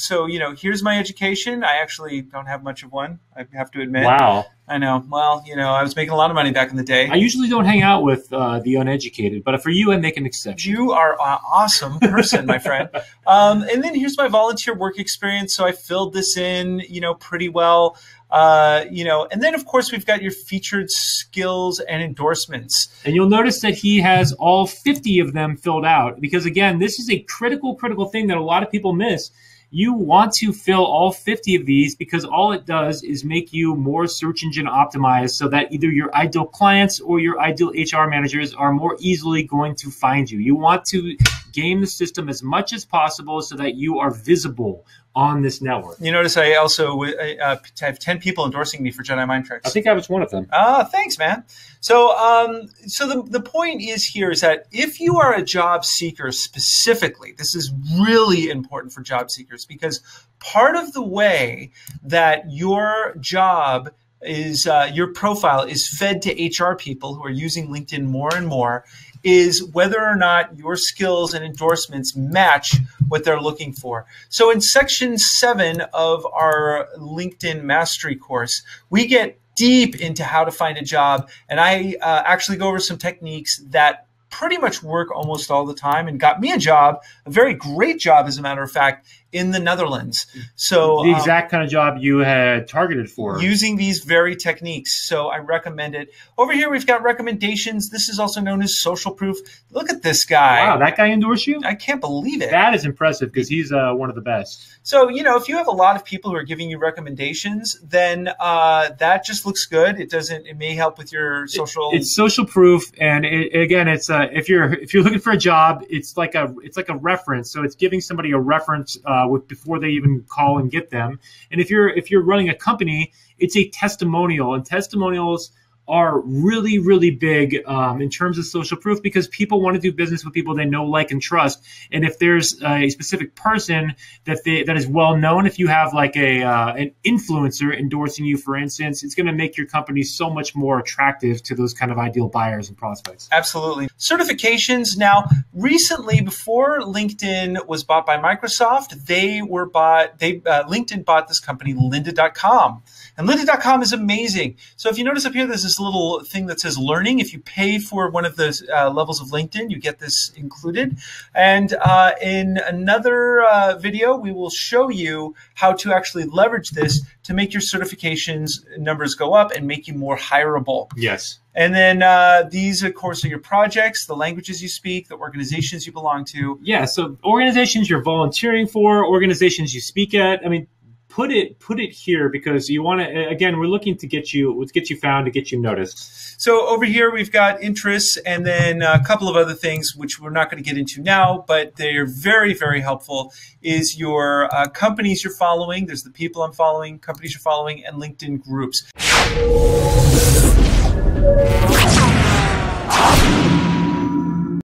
So, here's my education. I actually don't have much of one, I have to admit. Wow. I know. Well, I was making a lot of money back in the day. I usually don't hang out with the uneducated, but for you, I make an exception. You are an awesome person, my friend. And then here's my volunteer work experience. So I filled this in, pretty well. And then, of course, we've got your featured skills and endorsements. And you'll notice that he has all 50 of them filled out because, again, this is a critical thing that a lot of people miss. You want to fill all 50 of these because all it does is make you more search engine optimized so that either your ideal clients or your ideal HR managers are more easily going to find you. You want to game the system as much as possible so that you are visible on this network. You notice I also have 10 people endorsing me for Jedi Mind Tricks. I think I was one of them. Thanks, man. So the point is that if you are a job seeker specifically, this is really important for job seekers because part of the way that your job is, your profile is fed to HR people who are using LinkedIn more and more is whether or not your skills and endorsements match what they're looking for. So in section 7 of our LinkedIn Mastery course, we get deep into how to find a job. And I actually go over some techniques that pretty much work almost all the time and got me a job, a very great job, as a matter of fact, in the Netherlands. So the exact kind of job you had targeted for. Using these very techniques. So I recommend it. Over here, we've got recommendations. This is also known as social proof. Look at this guy. Wow, that guy endorsed you? I can't believe it. That is impressive because he's one of the best. So, if you have a lot of people who are giving you recommendations, then that just looks good. It may help with your social. It's social proof. And again, it's if you're looking for a job, it's like a reference. So it's giving somebody a reference before they even call and get them. And if you're running a company, it's a testimonial, and testimonials are really, really big in terms of social proof because people want to do business with people they know, like, and trust. And if there's a specific person that is well known, if you have like an influencer endorsing you, for instance, it's going to make your company so much more attractive to those kind of ideal buyers and prospects. Absolutely. Certifications. Now, recently, before LinkedIn was bought by Microsoft, LinkedIn bought this company, lynda.com. And lynda.com is amazing. So if you notice up here, there's this little thing that says learning. If you pay for one of those levels of LinkedIn, you get this included. And in another video, we will show you how to actually leverage this to make your certifications numbers go up and make you more hireable. Yes. And then these, of course, are your projects, the languages you speak, the organizations you belong to. Yeah, so organizations you're volunteering for, organizations you speak at. I mean, put it here because you want to, again, we're looking to get you found, to get you noticed. So over here, we've got interests and then a couple of other things, which we're not going to get into now, but they're very, very helpful, is your companies you're following. There's the people I'm following, companies you're following, and LinkedIn groups.